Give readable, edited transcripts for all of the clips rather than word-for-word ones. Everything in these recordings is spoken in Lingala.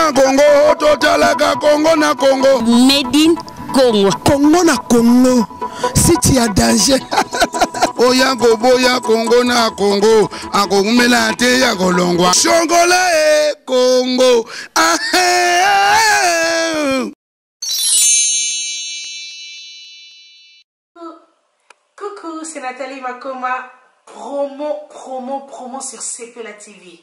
na Congo, totalaka Congo na Congo. Made in Congo. Congo na Congo. Si tu as danger. Oya boya Congo na Congo. Akomela te ya kolongwa. Shongola e Congo. Coucou, c'est Nathalie Makoma. Promo sur CPLA TV.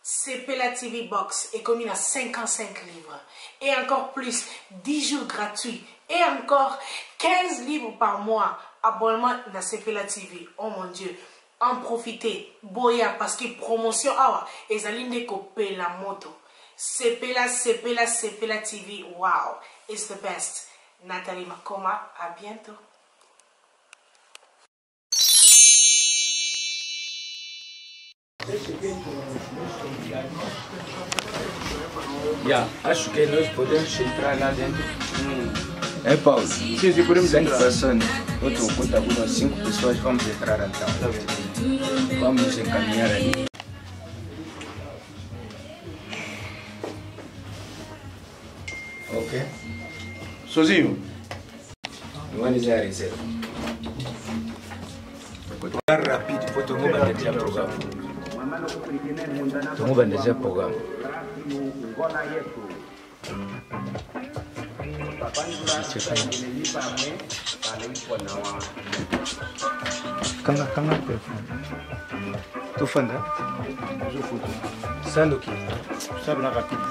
CPLA TV Box est commis à 55 livres. Et encore plus, 10 jours gratuits. Et encore 15 livres par mois. Abonnement dans CPLA TV. Oh mon Dieu. En profitez. Boya parce que promotion awa. Et zaline kopé la moto. CPLA TV. Wow. It's the best. Nathalie Makoma. À bientôt. Yeah, acho que nós podemos entrar lá dentro. É Paulo? Sim, podemos 5 pessoas. Outro conta com 5 pessoas, vamos entrar então. Vamos nos encaminhar ali. Ok? Sozinho? Não é necessário ser. Rápido, foi todo mundo bandeja programa. Todo mundo bandeja programa. Kanga telefone. Tu fanda? Je foto. Sando ki? Sabe na rapide.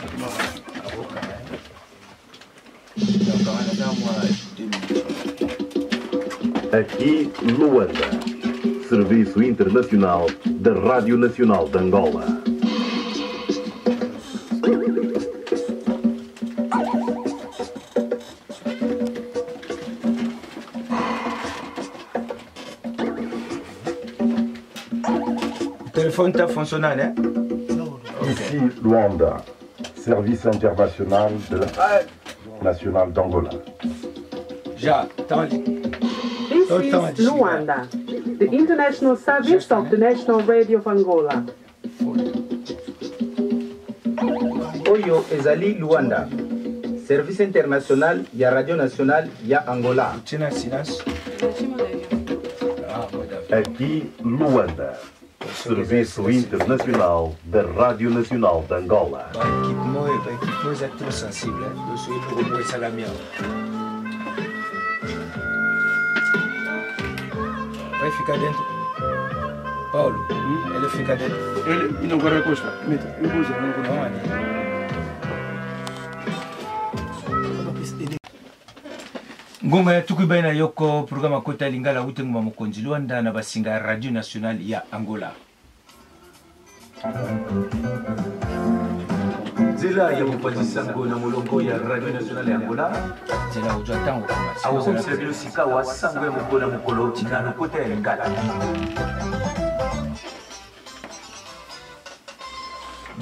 Aqui, Luanda, Serviço Internacional da Rádio Nacional de Angola. O telefone está funcionando, né? Ici, Luanda, Service International de la Nationale d'Angola. Já, está ali. This is Luanda, the international service of the National Radio of Angola. Oyo ezali Luanda, service international ya Radio Nacional ya Angola. Tina silence. Aqui, Luanda, Serviço Internacional da Rádio Nacional de Angola. Equipement é tão sensível, né? Eu sou o que salamião. Vai ficar dentro. Paulo, ele fica dentro. Ele não guarda a costa. Ele usa, não guarda. Ngonga tuku baina yoko programa kota lingala utengu mamukonzi Luanda na basinga Radio National ya Angola. Zela ya kupatisa ngona mulongo ya Radio National ya Angola. Zela ujwa tango kama. Awo kumsebilo sikawa sangwe mukona mukolo tinano kota ya lingala.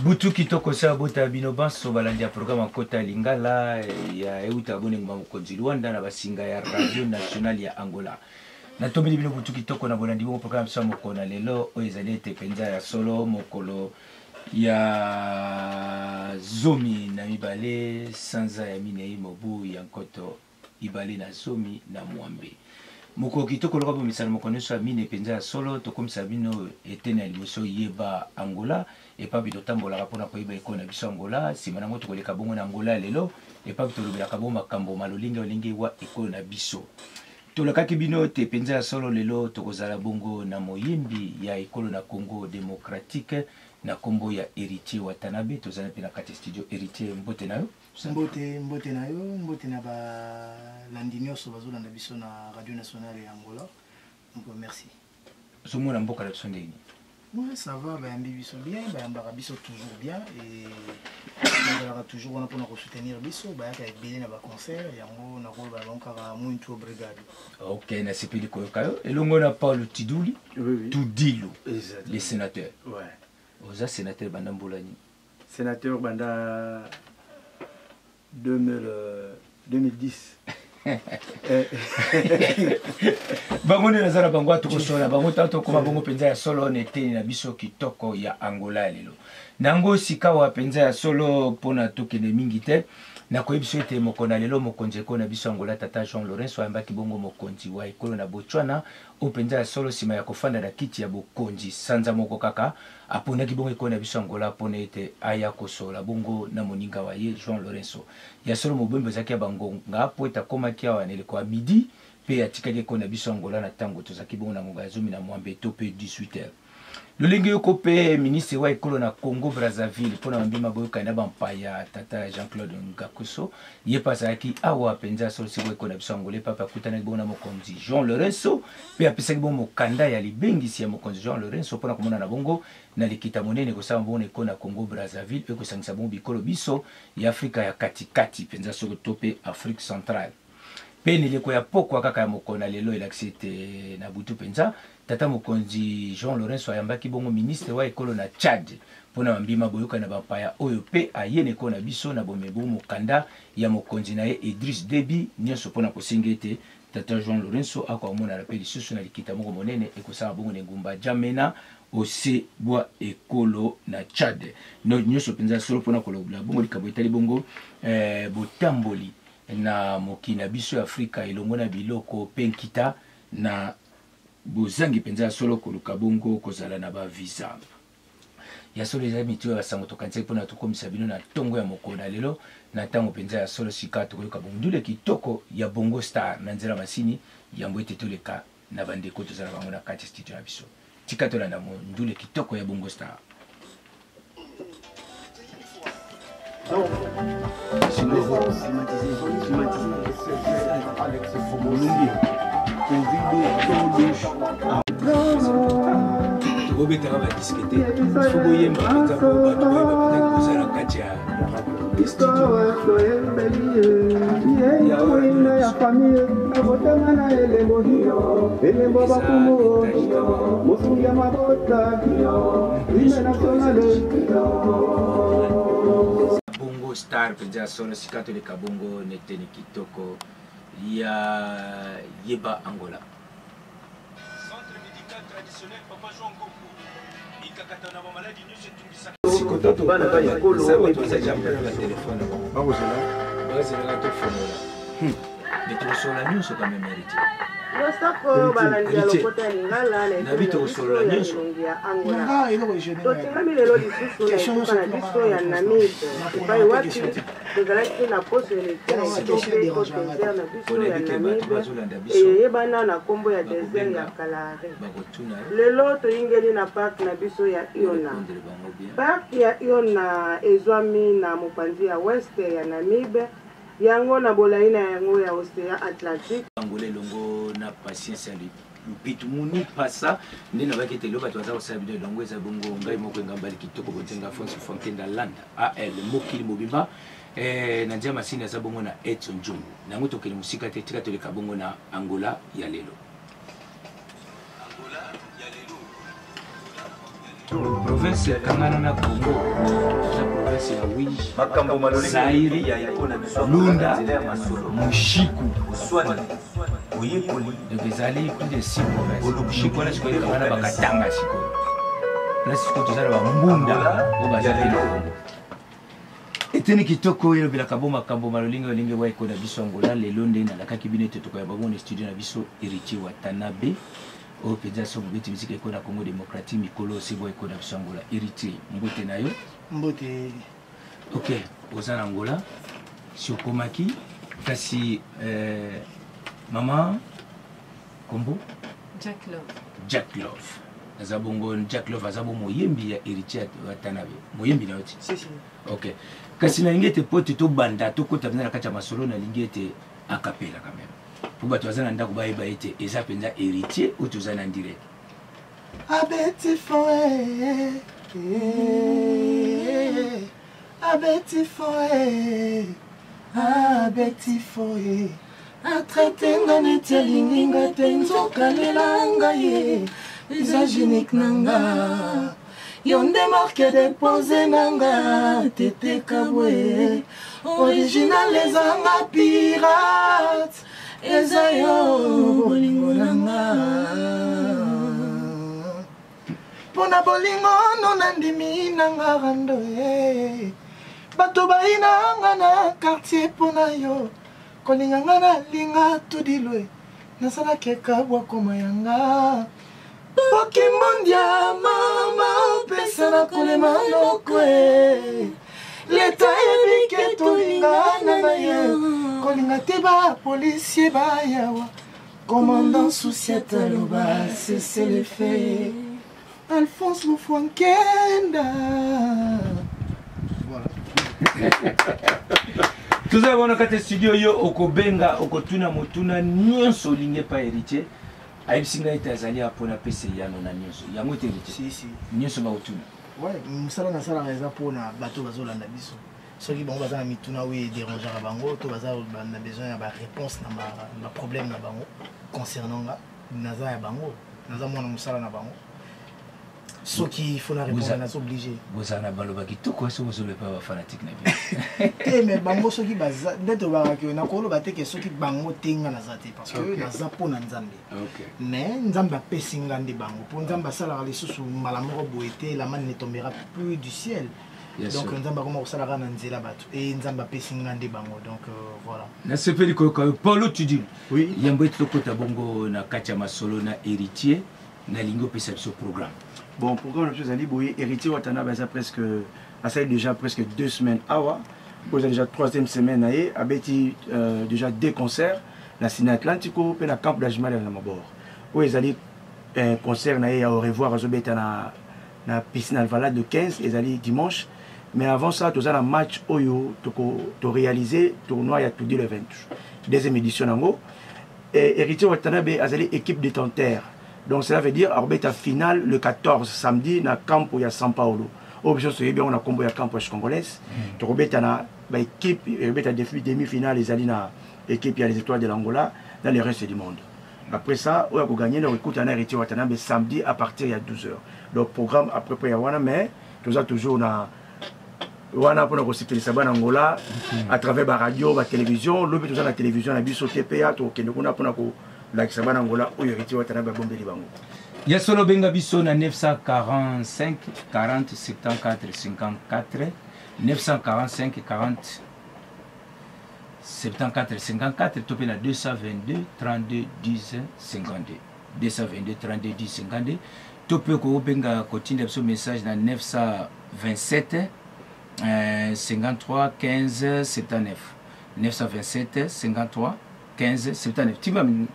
Butu kitoko sa bota bino banso balandi ya programa kota lingala ya euta bone mamukonzi Luanda na basinga ya Radio National ya Angola. Na tomeli bino butu kitoko na bolandi bongo programa sa mokona lelo oezali ete penza ya solo mokolo ya zomi na mibale sanza ya minei mobu ya nkoto ibale na zomi na mwambe. Moko kitoko loka bo misala moko nyonso ya mine penza ya solo tokomisa bino etene ya liboso yeba Angola epa bito tambolaka mpona koyeba ekolo na biso Angola nsima nango tokoleka bongo na Angola lelo epa tolobelaka bongo makambo malolinga olinga ewa ekolo na biso. Tolakaki bino te penza ya solo lelo tokozala bongo na moyembi ya ekolo na Congo démocratique na kombo ya Héritier Watanabe tozala pe na kati studio Héritier mbote na yo. Mbote na yo, mbote na ba landi nyonso bazolanda biso na Radio Nationale ya Angola. Donc merci. Somona mboka la biso ndeni. Ouais, ça va, bayambi biso bien, bayambaka biso toujours bien et bazalaka toujours wana mpona kosoutenir biso, bayaka ebele na baconcert yango nakoloba bankaka muito brigade. Ok, na sepeli koyoka yo elongo na Paulo Tiduli, Tudilu, les sénateurs. Ouais. Oza sénateur banda mbolani. Sénateur banda 2010. bango nde naza na bango atokosola bango tanto koma bongo mpenza ya solo neteni na biso kitoko ya Angola lelo nango sika wa mpenza ya solo mpona tokende mingi te nakoyebi biso ete mokona lelo mokonzi ekolo na biso Angola tata Jean Lorenso ayambaki bongo mokonzi wa ekolo na Botswana o mpenza ya solo nsima ya kofanda na kiti ya bokonzi sanza moko kaka aponaki bongo ekolo na biso Angola mpona ete aya kosola bongo na moninga wa ye Jean Lorenso ya solo mobembe ezalaki ya bangonga po ete akomaki awa na eleko ya midi mpe atikaki ekolo na biso Angola na ntango tozalaki bongo na ngonga ya zomi na mwambe to mpe 18h lolenge yoko mpe ministre wa ekolo na Congo Brazzaville mpona mambima boyokani na bampaya tata Jean-Claude Ngakoso ye mpe azalaki awa mpenza solo siko ekolo na biso Angola epape akutanaki bongo na mokonzi Jean Lorenso mpe apesaki bongo mokanda ya libengisi ya mokonzi Jean Lorenso mpona komona na bongo na likita monene kosala bongo na ekolo na Congo Brazzaville mpe kosangisa bongo bikolo biso ya Afrika ya katikati mpenza solo to mpe Afrique centrale mpe nileko ya pokwa kaka ya mokona lelo elakisi ete na butu mpenza tata mokonzi Jean Lorenso ayambaki bongo ministre wa ekolo na Tchad mpona mambima boyokani na bapaya oyo mpe aye na ekolo na biso na bomebu mokanda ya mokonzi na ye Idriss Déby nyonso mpona kosenga ete tata Jean Lorenso akoamonana mpe lisusu na likita moko monene ekosala bongo na engumba Jamena ose bwa ekolo na Tchad nyonso mpenza solo mpona kolobola bongo likambo etali bongo botamboli na mokili na biso ya Afrika elongo na biloko mpe nkita na bozangi mpenza ya solo koluka bongo kozala na bavisa ya solo ezali mitiyo ya basango tokanisaki mpona tokomisa bino na ntongo ya mokolo lelo na ntango mpenza ya solo sika tokoyoka bongo ndule kitoko ya Bongo Star na nzela masini yambo ete toleka na bandeko tozala bango na kati ya studio ya biso tika tolanda ndule kitoko ya Bongo Star. Tokobetaka badiske te fo boyemba mpenza po bato boyeba mpenza kozala kati ya Bongo Star mpenza solo sika toleka bongo neteni kitoko ya yeba Angola. totingami lelo lisusu na etuka na biso ya Namibe epai wapi tozalaki na poso elekere etope ko desert na biso ya Namibe eyebana na nkombo ya desert ya Kalahari. Lelo toyingeli na park na biso ya Iona. Park ya Iona ezwami na mopanzi ya west ya Namibe yango na bolai na yango ya Océan Atlantique. Angola longo na patience ya lupitu muni pasa nina bakete lo bato baza kosala bino longo eza bongo ngai moko engambali kitoko botenga Fonse Fontaine Landa AL mokili mobimba na ndia masini aza bongo na Edson Njungu nango tokele musika te tika toleka bongo na Angola ya lelo. Province Kangana na Congo la province ya Wish makambo maloli Zaire ya ikona biso Lunda Mushiku Uswani uyekoli ezali plus de 6 provinces Mushiku wana sikoyo Kangana bakatanga sikoyo place sikoyo tozala bambunda obazali eteni kitoko oyo bilaka bo makambo malolinga olinge wa ekona biso Angola lelo nde nalakaki bino ete tokoya bango na studio na biso Héritier Watanabe o peza so beti muzika ekona Congo Démocratique mikolo sebo ekona biso Angola. Héritier mbote na yo mbote. Ok oza na Angola si okomaki kasi mama kombo Jack Love aza bongo Jack Love aza bongo moyembi ya Héritier Watanabe moyembi na oti si ok kasi na lingi ete po te tobanda tokota mpenza na kati ya masolo na lingi ete akapela quand même pour bato baza na ndako bayeba ete eza mpenza Héritier oyo toza na direct abeti foe abeti foe abeti foe atraitenga neti alinginga te nzoka lelanga ye eza génique nanga yo nde marke depose nanga Tete Kabwe original ezanga pirate eza yo bolingo nanga pona bolingo no nandimi nanga rando bato bayinanga na quartier pona yo kolinga nga na linga tudilwe nasalaki ekabwa koma yanga Pokimondia mama opesa na kolema nokwe leta yebike tolingana na ye kolinga te ba policier bayawa commandant Souciette aloba cesse le fait Alphonse Mufwankenda. Voilà. Tout ça, on a quatre studios yo okobenga okotuna motuna nyonso linge pa héritier. Aibsinga itazali apona pese yano na nyonso. Yango te héritier. Si. Nyonso ba otuna. Ouais, musala na sala raison pona bato bazolanda biso. Ceux qui bango bazana mituna we déranger à bango, to baza na besoin ya ba réponse na ma problème na bango concernant naza ya bango. Naza mona musala na bango. Ceux qui font la réponse, on est obligé. Vous avez un qui tout quoi, si vous n'êtes pas fanatique. Mais bango ceux qui basent, d'être que na kolo bate que ceux qui bango tenga na zate parce que na zapo na nzambe. Mais nzamba pesinga ndi bango. Pour nzamba sala les sous malamoro boete, la manne ne tombera plus du ciel. Donc nzamba comment sala na nzela bato et nzamba pesinga ndi bango. Donc voilà. Na sepeli ko Paulo tu dis. Oui. Yambo to kota bongo na kacha masolo na héritier na lingo pesa ce programme. Bon, pourquoi on a fait Boye, héritier Watana, ça déjà presque 2 semaines. Awa, vous avez déjà 3e semaine, abeti déjà 2 concerts, la Cine Atlantico, puis la camp d'Ajmal à Mabor. Où ils allaient un concert, au revoir, à la piscine Alvala de 15, ils allaient dimanche. Mais avant ça, tu as un match Oyo, tu as réalisé, tournoi, il y a tout dit le 20. Deuxième édition en haut. Héritier Watana, ils allaient équipe détentaire. Donc cela veut dire arbeta finale le 14 samedi na campo ya São Paulo. Option c'est bien on a combo ya campo congolaise. To robeta na ba équipe robeta demi-finale les ali na équipe ya les étoiles de l'Angola dans le reste du monde. Après ça, on a gagné le écoute en héritier Watanabe samedi à partir de 12h. Le programme après pour Yawana mais tout ça toujours na wana pour nous cycler ça en Angola à travers la radio, la télévision, le tout ça la télévision na biso TPA to ke nous pour la Kisabana Angola ou héritier Watanabe Bombeli Bango. Yasolo Benga Biso na 945 40 74 54 945 40 74 54 topé na 222 32 10 52 222 32 10 52 topé ko Benga continue ce message na 927 53 15 79 927 53 15 79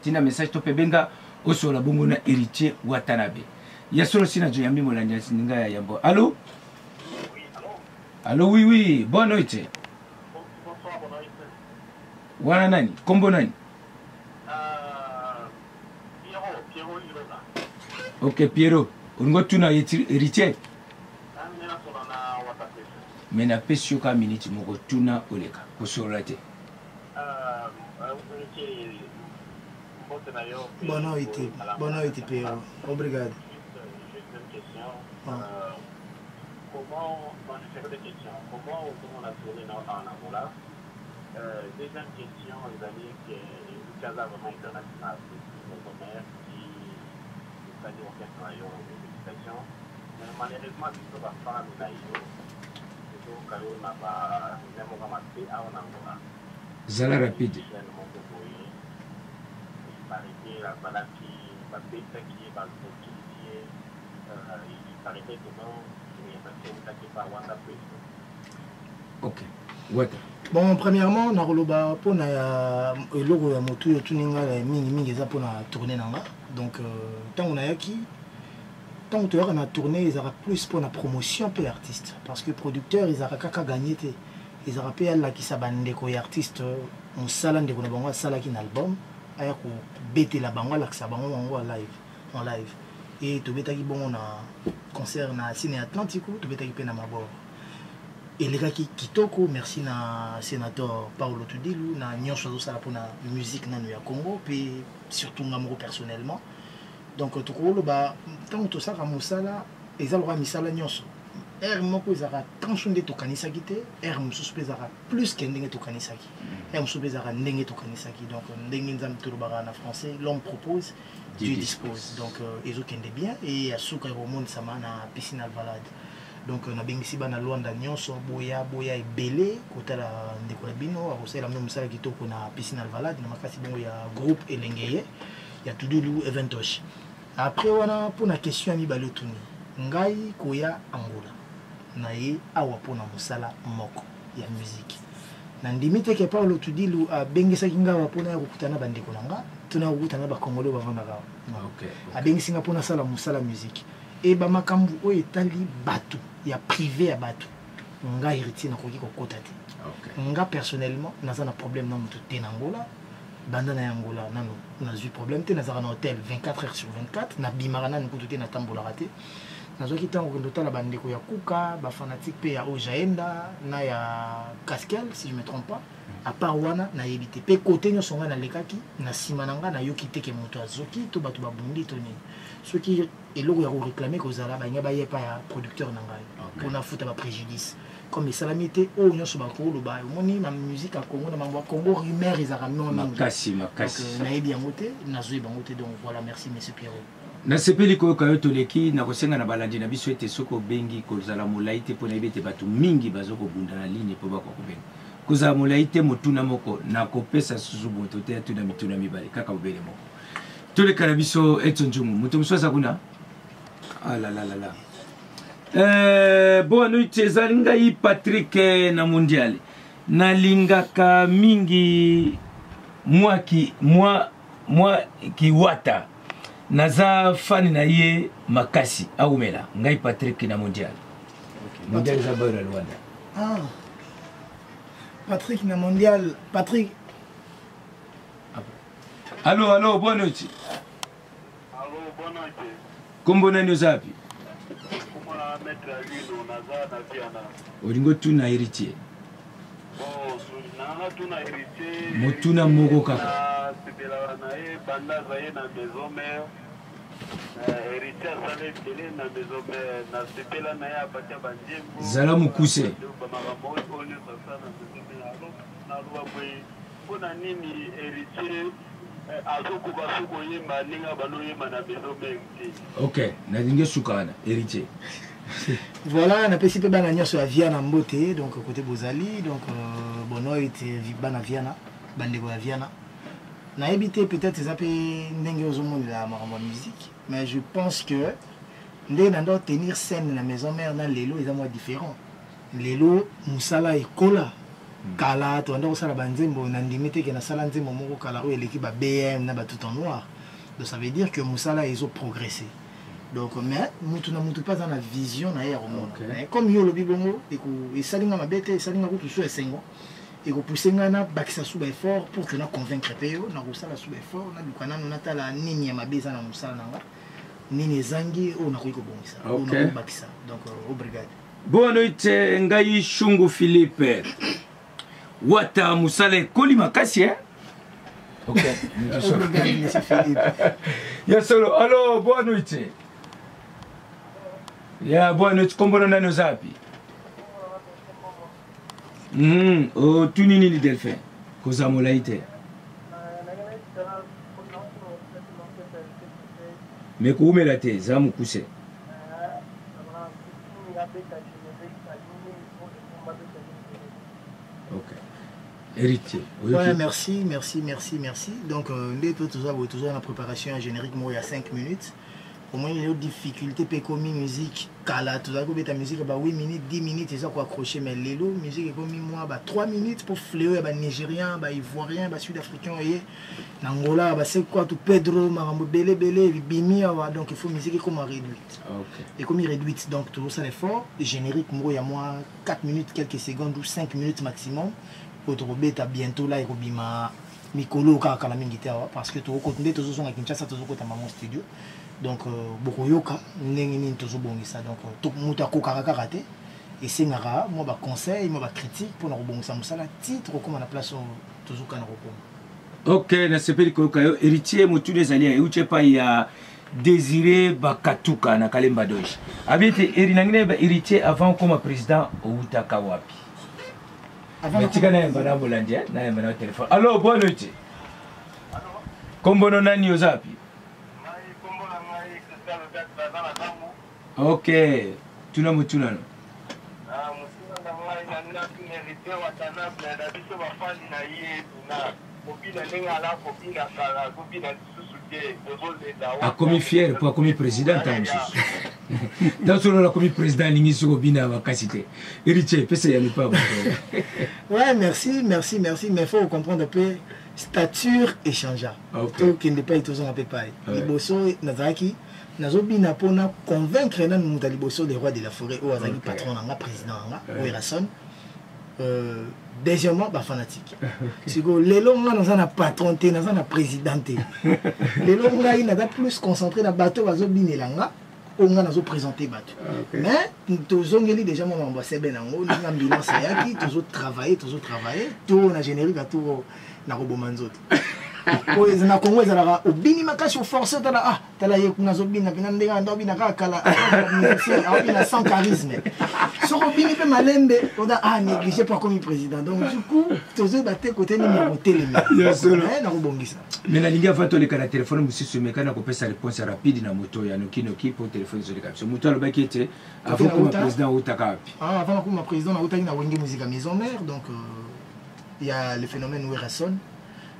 tina message topé Benga oso la bongo na héritier Watanabe. Yasolo sina jo yambi molanya sininga ya yambo. Allô? Oui, allô? Allô, oui, oui. Bonne nuit. Bonsoir, bonne nuit. Wana nani? Kombo nani? Piero Irola. Ok, Piero. Ungo tuna héritier? Mena pesio ka minute moko tuna oleka. Kosorate. Bonne nuit, Pierrot. Obrigado. Juste une question. Comment, je fais des questions. Comment on a tourné en Angola? Deuxième question, les amis, qui est une casa vraiment internationale. Nos commerces qui est allé au Cameroun, félicitations. Mais malheureusement, il faut pas faire de l'aïe. Toujours, quand on n'a pas, même on va marquer à Angola. Zala rapide. La balade qui va péter, qui va le qui il paraît que non, il y a un pas Wanda plus. Ok. Wata. Bon, premièrement, na roloba pour na logo ya motu yo tuninga la mingi eza pour na tourner nanga. Donc tant on a yaki tant on tourner na tourner, ils aura plus pour la promotion pour l'artiste parce que producteur ils aura kaka gagné té. Ils aura payé la qui sabande ko artiste on sala ndeko na bango sala ki na album. Aya ko bete la bango la sabango en live et to beta ki bon na concert na Cine Atlantico to beta ki pe na Mabor et les gars qui kitoko merci na sénateur Paulo Tudilu na nyonso zo sala pona musique na ya Congo puis surtout ngamoro personnellement donc to ko lo ba tant to sala musala eza lokola misala nyonso ere moko ezalaka tension nde tokanisaki te ere mosusu mpe ezalaka plus ke ndenge tokanisaki ere mosusu mpe ezalaka ndenge tokanisaki donc ndenge nzambe tolobaka na français l'homme propose Dieu dispose donc ezokende bien e asuka ekomonisama na piscine alvalade donc nabengisi bana lwanda nyonso boya ebele kotala ndeko na bino akosalela mno mosala kitoko na piscine alvalade na makasi bongo ya groupe elengeye ya tudulu eventosh après wana mpona question ya mibale otuni ngai koya angola na ye awa mpona mosala moko ya musique na ndimi teke paulo tudilu abengisaki nga awa mpona ya kokutana bandeko na nga tuna kokutana bakongole bavandaka awa abengisi nga mpona sala mosala musique e bamakambo oyo etali bato ya privé ya bato nga héritier nakoki kokota te nga personnellement naza na problème na moto te na Angola banda na Angola nano nazwi problème te nazaka na hôtel 24 heures sur 24 nabimaka nani kutu te natambolaka te nazwaki ntango kende otala bandeko ya kuka bafanatique mpe ya ojaenda na ya caskel si je me trompe pas à part wana nayebi te mpe kote nyonso ngai nalekaki na nsima na ngai nayoki teke moto azoki to bato babundi to nini soki eloko ya koréclame kozala balinga bayepa ya producteur na ngai mpona futa bapréjudice comme esalami te oyo nyonso bakoloba omoni na musique ya congo na mambo ya congo rumeur ezalaka makasi nayebi yango te nazwi bango te donc voilà merci monsieur Pierrot nasepeli koyoka yo toleki nakosenga na balandi na biso ete soki obengi kozala molai te mpo nayebi ete bato mingi bazokobunda na ligne mpo bakokobenga kozala molai te motuna moko nakopesa susu moto te atuna mituna mibale kaka obele moko toleka na biso Edson Njungu moto mosusu aza kuna alalalala boano ite ezali ngai Patrick na mondial nalingaka mingi mwa kiwata naza fani na ye makasi aumela ngai Patrick na mondial mondial za bora Rwanda Patrick na mondial Patrick Allo bonne nuit. Allo bonne nuit. Kombo nani ozapi? Kuma metra lino naza na Viana. Olingo tuna héritier. Bon, nanga tuna héritier. Motuna moko kaka. Na sibela na e banda zaye na maison mère. Héritier sale tele na maison mère na sibela na ya apatia banjembo. Zala mukuse. Ba makambo oyo sasa na maison mère. Allo na ruwa bwe. Kuna nini héritier ok, nalingi sukana héritier. Voilà, na pesi pe bana nyonso ya Viana mbote donc côté Bozali donc bono était bana Viana bandeko ya Viana. Na habité peut-être ça pe ndenge ozomoni la makambo musique mais je pense que ndenge na ndo tenir scène na maison mère na lelo eza moi différent. Lelo musala ekola kala to ndo sala banzembo na ndimite ke na sala nzembo moko kala ro eleki ba BM na ba tout en noir donc ça veut dire que musala ils ont progressé donc mais mutu na mutu pas dans la vision na hier au monde mais comme yo lobi bongo et salinga mabete salinga ko tout esengo et ko poussenga na bakisa sous effort pour que na convaincre peyo na ko sala sous effort na bikana na tala nini ya mabeza na musala nanga nini zangi o na ko bongisa o na ko bakisa donc obrigado boa noite ngai Shungu Philippe Wata musale koli makasi ok ya solo allo boa noite ya boa noite kombono nani ozapi o tunini ni Delphin koza molai te me kuumela te za mukuse héritier. Ouais, merci. Donc, toujours la préparation générique, moi, il y a 5 minutes. Au moins, il y a une difficulté, pécomi, musique, kala, tout ça, ta musique, 8 minutes, 10 minutes, c'est ça qu'on accrocher, mais l'élo, musique, comme moi, 3 minutes pour fléau, Nigérien, Ivoirien, Sud-Africain, Angola, c'est quoi, tout Pedro, Marambo, Bele, Bimi, donc il faut musique comme réduite. Et comme réduite, donc, toujours ça, l'effort, générique, moi, il y a moi 4 minutes, quelques secondes ou 5 minutes maximum. Robeta bientôt là ekobima mikolo kaka la mingi tawa parce que to kotunde tozo songa Kinshasa tozo kota maman studio donc bokoyoka ndenge nini tozo bongisa donc to mutu akoka kaka te et sengara moi ba conseil moi ba critique pour na bongisa musala titre comme na place tozo kana kokoma ok na sepeli koyoka yo héritier mutu les alliés uche pa ya Désiré Bakatuka na Kalemba Dosh. Abite erinangine ba héritier avant comme président Outaka wapi. Mais tu connais mbana bolandia na mbana téléphone. Allô, bonne nuit. Kombono nani ozapi? Ok, tuna mutuna no. A commis fier pour commis président dans ce rôle commis président l'ingi bina va caciter héritier peut y aller pas. Ouais, merci mais faut comprendre un peu stature échangeable. Donc il n'est pas toujours un peu pareil. Liboso nazaki nazobina pona convaincre na muta liboso des rois de la forêt ou azaki patron na président nga ou Erason. Deuxièmement, fanatique. Si vous les longs dans un patron, dans un président, les longs là, il n'a pas plus concentré dans le bateau, dans le langa, on a présenté bateau. Mais tous ont déjà mon ambassadeur Benango, nous avons bilancé qui toujours travaillé, tout on a généré tout na robomanzot. Oye na Congo ezalaka obini makasi force tala tala ye kuna zobina pena ndenga ndobina kala obina sans charisme so obini pe malembe oda négligé pas comme président donc du coup tozo baté côté numéro télé na robongisa mais na linga fato le kana téléphone musisi mekana ko pesa réponse rapide na moto ya Noki pour téléphone sur les captions moto le bakete avant comme président Outaka avant comme président na Outaki na Wenge musique à maison mère donc il y a le phénomène Erason.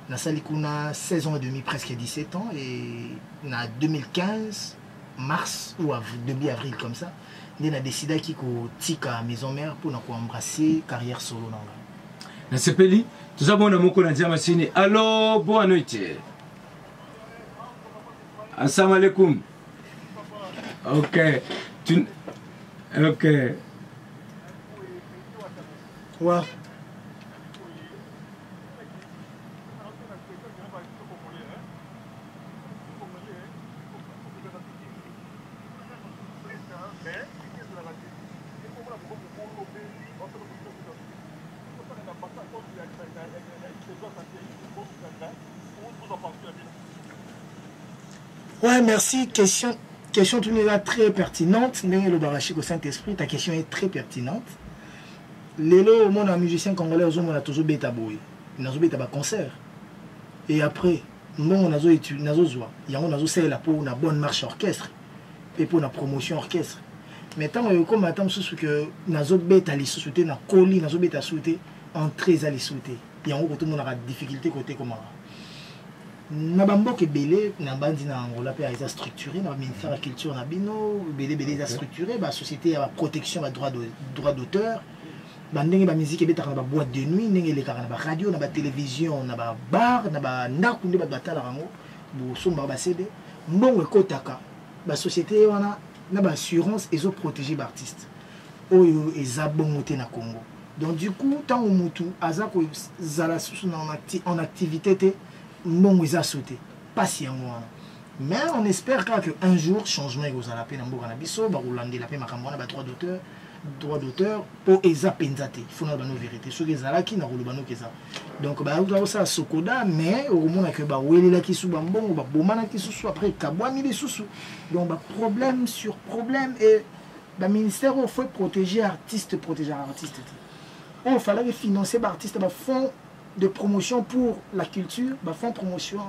Na salikuna 16 ans et demi, presque 17 ans, et en 2015, mars ou début avril comme ça, on a décidé qu'il y a une maison mère pour embrasser carrière solo. Na sepeli, tout ça bon na moko na diama sini. Allô, bonne nuit. Assalamu alaikum. Ok. Ok. Ouais. Ouais, merci. Question tu là très pertinente. Le Barachik au Saint-Esprit, ta question est très pertinente. Lélo, mon musicien congolais, on a toujours bêta boy. On a toujours bêta concert. Et après, on a toujours il y a la pour une bonne marche orchestre et pour une promotion orchestre. Mais tant comme attend ce que nazo bêta les souté na colis nazo bêta souté entrée à les souté. Il y a tout le monde a difficulté côté comment. Na bamboke belé na bandi na Angola pe a structuré na ministère de la culture na bino belé a structuré ba société a protection ba droit d'auteur ba ndenge ba musique ebeta na ba boîte de nuit ndenge le na ba radio na ba télévision na ba bar na ba ndaku nde ba batala rango bo somba ba CD mbongo ekotaka ba société wana na ba assurance ezo protéger ba artiste oyo eza bongo te na Congo donc du coup tant mutu aza ko zala en activité te bon ils a sauté patient mais on espère qu'un jour changement aux la peine en Bouranabiso ba Rolande la paix makambo na ba droit d'auteur pour eza penzate il faut na bano vérité so ezala ki na rolobano keza donc ba uta ça sokoda mais au moment que ba welela ki sou ba mbongo ba bomana ki sou après kabwani les sous donc ba problème sur problème et ba ministère faut protéger artiste on fallait financer ba artiste ba fond de promotion pour la culture, front promotion,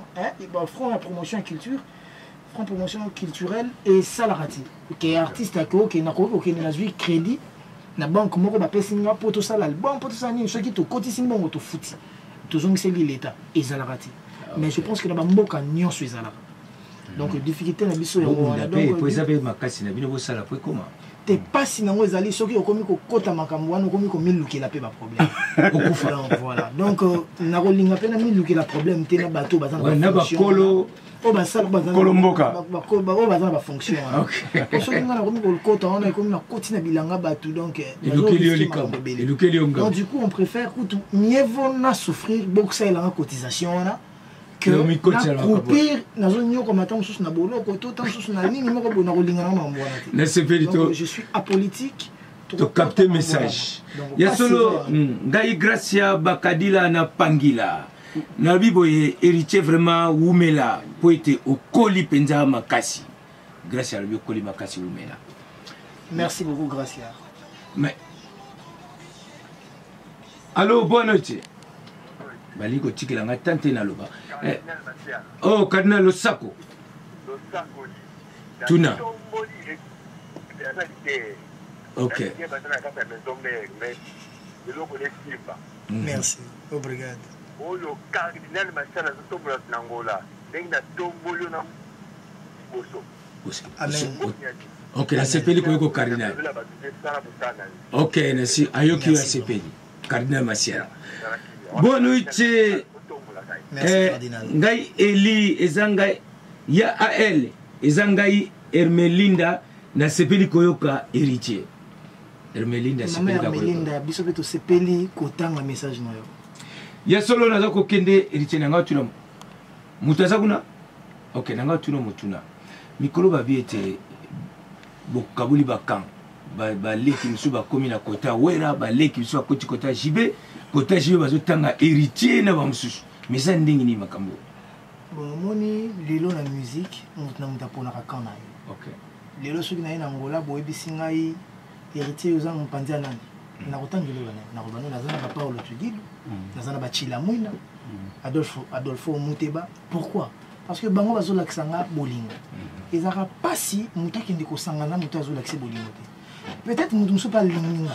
front la promotion culture, front promotion culturelle et salarati. Qui est artiste qui n'a pas crédit, na banque moko ba pesinga pour tout ça l'album pour tout ça ni ceux qui te cotisent bon to fouti. Toujours c'est l'état et salarati. Mais je pense que na ba mboka nyon sur salara. Donc difficulté na biso donc pour Isabelle makasi na bino sala pour comment te pasi nango ezali soki okomi kokota makambo wana okomi komilukela pe ba problème okufa voilà donc na kolinga pe na milukela problème te na bato bazana na bakolo o basala bazana kolomboka o bazana ba fonction soki ngana komi kokota wana ekomi na koti na bilanga bato donc donc du coup on préfère mieux vaut na souffrir boksa elanga cotisation wana que pire je suis apolitique to capter message ya solo ngai Gracia Bakadila na Pangila na biboye héritier vraiment wumela po ete okoli penza makasi grâce à lui Kolima Kasi Lumena. Merci beaucoup, Gracia. Mais allô, bonne nuit. Baliko tikela nga tante na loba. Oh, Cardinal Losako. Tuna. Ok. Merci. Obrigado. Oyo cardinal masala zotombola nangola. Denga tombolo na boso. Amen. Ok, la sepeli ko cardinal. Ok, nasi ayoki ya sepeli. Cardinal Masiera. Bonne nuit. Ngai Eli ezangai ya AL ezangai Hermelinda na sepeli koyoka héritier. Hermelinda sepeli koyoka. Hermelinda biso beto sepeli kotanga message na yo. Ya solo naza kokende héritier nanga tuna mutaza kuna. OK, nanga tuna mutuna. Mikolo ba biete bokabuli bakan ba leki misu ba komi na kota wera ba leki misu akoti kota jibe kota jibe bazotanga héritier na ba mususu. Mais ça ndingi ni makambo. Bon, moni lelo na musique, mutna mutapona kakana yo. OK. Lelo soki na ina ngola boye bisingai héritier uzang mpanza nani. Na kotangelo bana. Na kobano nazana ba Paulo Tudilu, nazana ba Chila Mwina, Adolfo Muteba. Pourquoi? Parce que bango bazo laksanga bolingo. Ezaka pasi mutaki ndiko sangana mutazo lakse bolingo te. Peut-être mutu muso pa linga.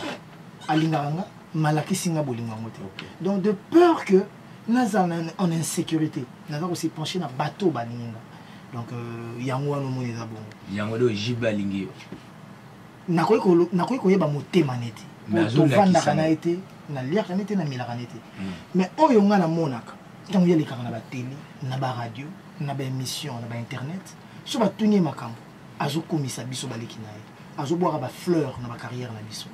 Alinganga malaki singa bolingo ngote. Donc de peur que nous sommes en insécurité. Nous avons aussi penché dans le bateau. Donc, il y a un peu de temps. Il y a un peu de temps. Nous avons un peu de mais on y a monaka. Quand il y a les caméras télé, na ba radio, na ba émission, na ba internet, so ba tunye makambo. Azo komisa biso baleki nae. Azo boire ba fleur na ba carrière na biso.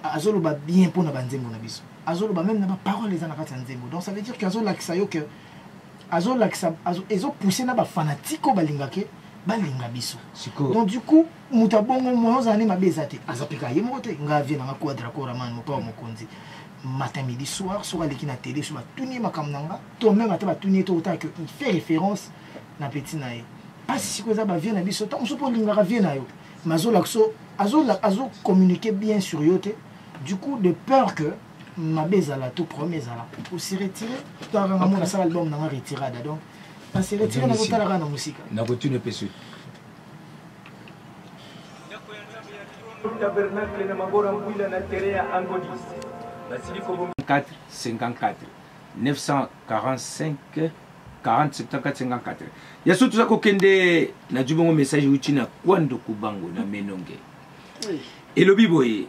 Azo lo ba bien pour na ba nzembo na biso. Azo lo ba même na ba parole les anakati nzembo. Donc ça veut dire que azo lakisa yo que azo lakisa azo ezo pousser na ba fanatiko balingake balinga biso. Donc du coup mutabongo moyo zane mabezate. Azapika yemo te nga vient na quadra ko raman mo pa mo konzi. Matin, midi, soir, sur la télé, sur la tuni makamnanga, toi même à ta tuni tout autant que il fait référence na petit nae. Pas si que ça va venir na biso, tant que pour l'inga vient na yo. Mazo lakso, azo communiquer bien sur yote. Du coup, de peur que ma bezala tout premier zala pour se retirer, tu as un ça album na retirada donc. On se retire na kota la na musique. Na continue pesu. Tabernacle na mabora mbwila na terea angodis. 54 54 945 40 74 54. Ya surtout ça kokende na jubongo message uchi na kwando kubango na menonge. Et lobi boye.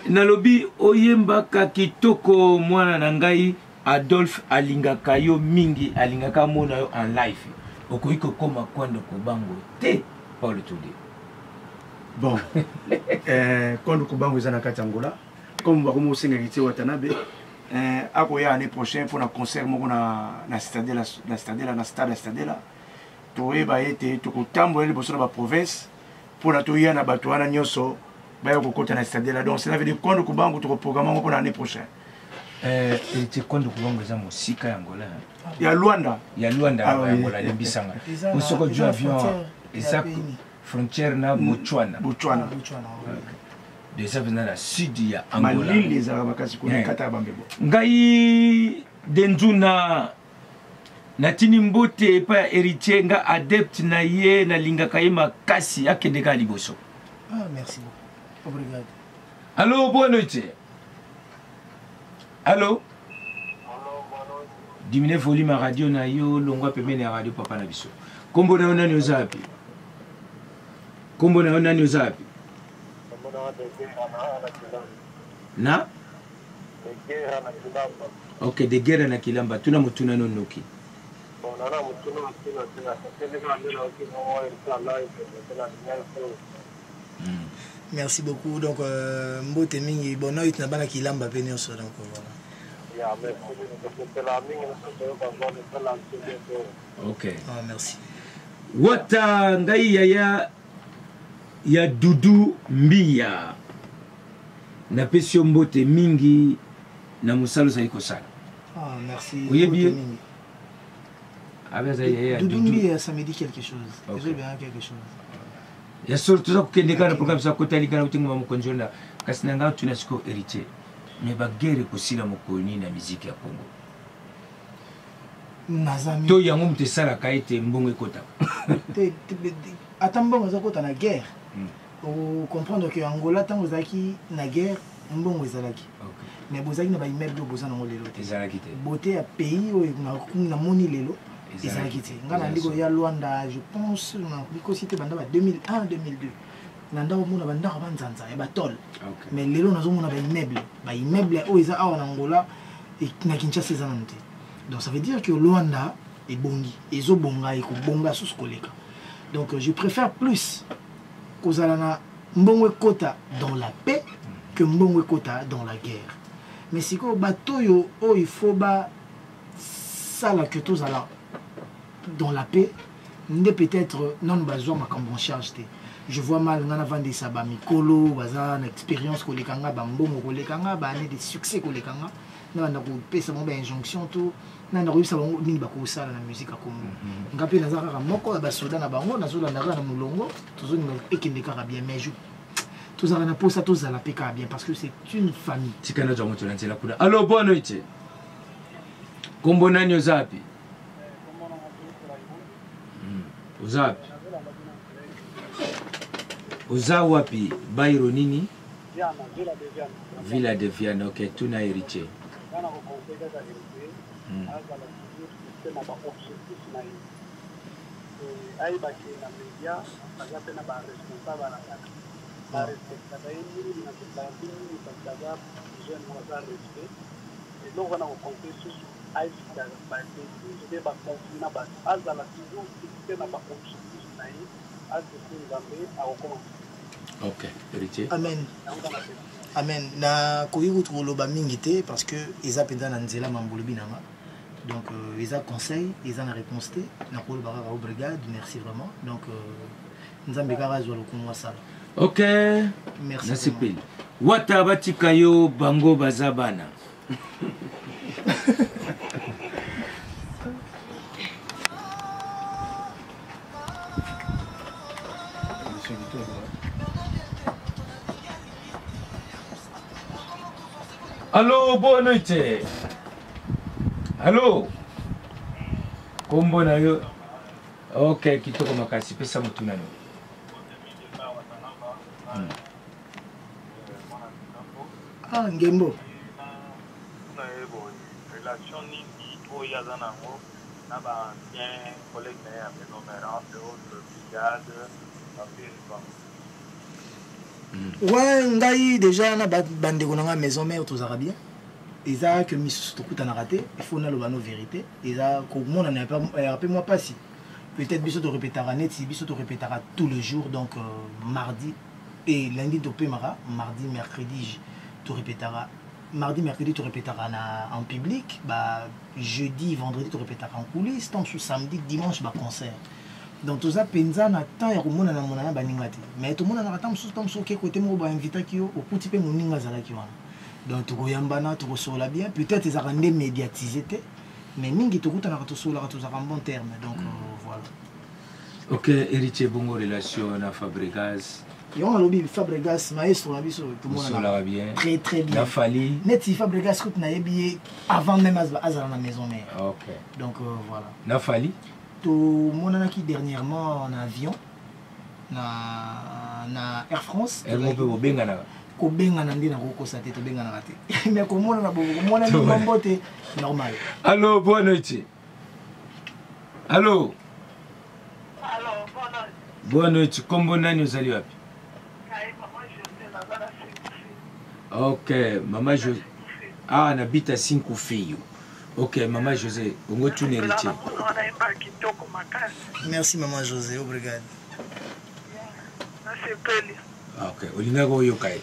Na lobi oyemba ka kitoko mwana na ngai Adolphe alingaka yo mingi alingaka mona yo en live. Okoiko koma kwando kubango te Paul Tudi. Bon. Kwando kubango ezana kati Angola. Comme vous avez dit, l'année prochaine pour un concert na stade to eba ete to kotambola liboso na ba province pour na toya na bato wana nyonso ba yo kokota na stade là. Donc cela veut dire qu'on ko bango to programme pour l'année prochaine. Ete kondo kubango za musika ya Angola. Ya Luanda. Ya Luanda Angola limbisanga. Usoko du avion exact frontière na Botswana. Botswana. Déjà venant la sud ya Angola. Malili les arabakasi ko kata bambebo. Ngai denzuna natini mbote pa héritier nga adepte na ye na lingaka ye makasi akendeka liboso. Ah merci beaucoup. Obrigado. Allô, bonne nuit. Allô? Diminue volume radio na yo longwa pembeni ya radio papa na biso. Kombo na ona ni zapi? Kombo na ona ni zapi? Na? Ok, de guerre na Kilamba. Tuna mutuna no noki. Merci beaucoup. Donc, Mbote Mingi, bon, il n'a pas Kilamba venir sur donc voilà. Ok. Ah, merci. Wata ngai ya Dudu Mbia. Na pesio Mbote Mingi na musalo sa ikosala. Ah, merci. Oui, bien. Dudu Mbia, ça me dit quelque chose. Okay. J'ai bien quelque chose. ya solo toza kokende kaka na programme za kotali kaka utinga mokonjola kasi na ngao tuna siko héritier mais bagere kosila mokoni na musique ya Congo nazami to yango mte sala kaite mbongo ekota ata mbongo za kota na guerre o comprendre que Angola tango zaki na guerre mbongo ezalaki mais bozaki na ba immeuble bozana ngo lelo te ezalaki te beauté ya pays o na moni lelo ezalaki te ngana ndiko ya Luanda je pense na biko cité banda ba 2001 2002 nanda omona banda ka banzanza ya batol mais lelo nazomona ba immeuble o eza awa na Angola na Kinshasa ezana nte donc ça veut dire que Luanda est bongi ezo bonga e ko bonga sous koleka donc je préfère plus kozalana mbongo kota dans la paix que mbongo kota dans la guerre mais si ko batoyo o il faut ba ça la que tous ala dans la paix n'est peut-être non besoin ma comme en charge je vois mal ngana vandi saba mikolo baza na expérience ko lekanga ba mbongo ko lekanga ba année de succès ko lekanga na na ko pesa mo ba injonction tout na na ko bisa bango nini ba ko sala na musique akomo ngapi na zaka moko ba soda na bango na zola na na mulongo tozoni ekende kaka bien mais je tous en pour ça tous à la PK bien parce que c'est une famille tikana jamu tulanzela kuna allo bono ite kombo nani ozapi ozapi oza wapi bairo nini Villa de Viana ok tuna héritier ok héritier amen amen na koyiku tukoloba mingi te parce que eza penza na nzela mambolobi nanga donc eza conseil eza na réponse te na koloba kaka brigade merci vraiment donc nzambe kaka azwa lokumu asala ok merci nasipeli wata batika yo bango baza bana Allô, bonne nuit. Allô. Kombo na yo. Ok, kitoko makasi pesa mutu nano. Ah, ngembo. Na ebo relation ni oya zanango na ba bien collègue na ya ménomère de autre brigade ouais ngai déjà na bande konanga maison mère tous arabien eza que misusu tokuta na raté il faut na lobano vérité eza ko mona na pas rappelle-moi pas si peut-être biso to répétera net si biso to répétera tous les jours donc mardi et lundi to pemara mardi mercredi tu répétera mardi mercredi tu répétera en public bah jeudi vendredi tu répétera en coulisses tant sur samedi dimanche bah concert donc tout ça penza na temps ya komona na mona ba ningati mais tout mona na temps sous temps so ke côté mo ba invita ki yo okuti pe moninga zala ki wana donc to yambana to sola bien peut-être ils arrendent médiatisé mais mingi to kuta na to sola to za en bon terme donc voilà ok héritier bongo relation na Fabregas et on a lobby Fabregas maestro na biso tout mona bien très très bien na Fali net si Fabregas ko na yebi avant même azala na maison mère ok donc voilà na Fali tout monanaki dernièrement en avion na Air France mo pe bengana ko bengana ndina ko kosa te to bengana rate mais ko mona na bobo mona ni mambote normal allô bonne nuit allô bonne nuit kombo nani ozali wapi ok mama je ah nabita 5 filles. Ok, maman José, on va tout héritier. Merci maman José, obrigado. Ok, olinga go yokai.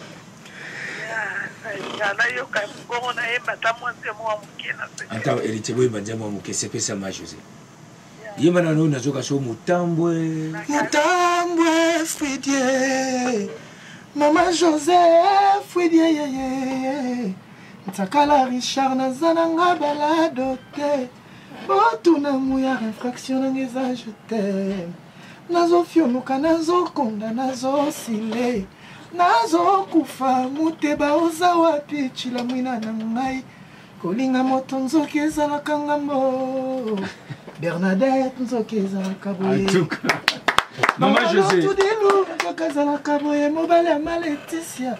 Anta héritier boy banjama muke sepe sama José. Yema na no nazoka so mutambwe. Mutambwe Fidie. Maman José Fidie. Takala Richard nazananga balado te Otuna mouya réfraction nangeza je t'aime nazofionuka nazokonda nazosile nazokufa muteba oza wapi chila mwina na ngai kolinga moto nzoki ezalaka ngambo Bernadette nzoki ezalaka boye Maman José tudilu nzoki ezalaka boye mobali ya Maleticia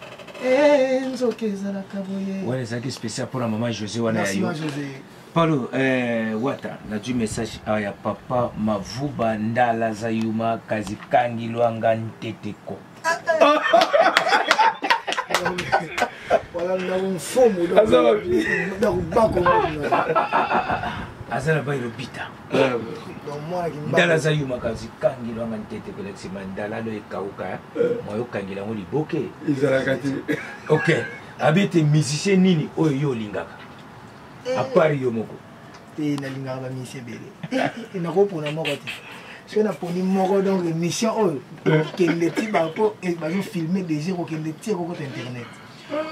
nzoki ezalaka boye wana ezalaki spécial pour la maman José wana ya yo José Paulo, wata, na du message ya papa mavuba ndala zayuma kazi kangi luanga nteteko. Wala na mfumo Azala bailo bita. Ndala zayuma kazi kangi luanga nteteko leksima ndala lo ekauka moyo kangi lango liboke. Izalakati. OK. Abete musicien nini oyo yo lingaka. À part yo moko na lingaka ba mission bele na ko pona moko te so na poni moko donc mission oyo kende ti ba ko ba zo filmer déjà ko kende ti ko internet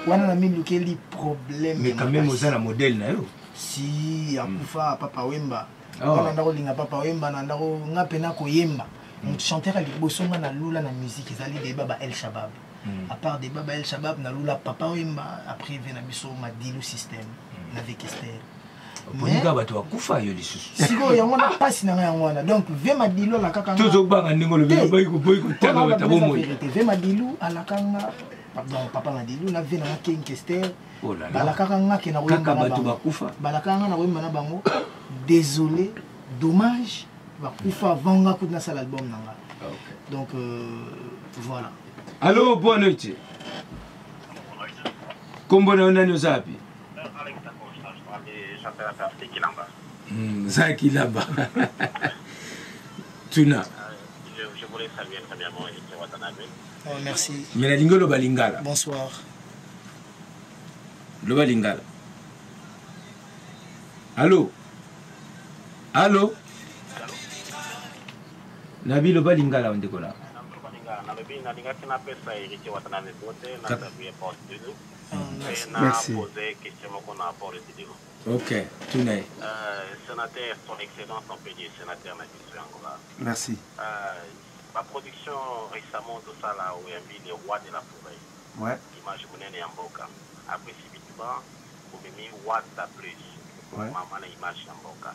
wana na mimi lukeli problème mais quand même oza na modèle na yo si akufa papa Wemba wana ndako linga papa Wemba na ndako ngape na ko yemba chanteur ali bosonga na lula na musique ezali de baba El Shabab à part de baba El Shabab na lula papa Wemba après vena biso Madilu système avec Esther. Ponika bato akufa yo lisusu. Siko yango na pasi na yango wana. Donc Vema Dilu la kaka. Toujours banga ndingo le boy ko tanga bata bomo. Vema Dilu ala kanga pardon papa Madilu na vena na King Esther. Bala kaka ngake na kaka bato bakufa. Bala kanga na wemba na bango. Désolé, dommage bakufa vanga ku na sala album nanga. Donc voilà. Allô, bonne nuit. Kombo na nani uzapi? Zaki Lamba. Tuna. Je voulais saluer premièrement Eric Watanabe. Oh, merci. Menalingo lo balingala. Bonsoir. Lo balingala. Allô? Allô? Nabi lo balingala on décolle. Merci. Ok, Tuna. Sénateur, son excellence, on peut dire sénateur Nabiso Angola. Merci. Ma production récemment de ça là, où il y a le roi de la forêt. Ouais. Image Mounene Yamboka. Après, subitement, vous m'avez mis Wata plus. Ouais. Maman, image Yamboka.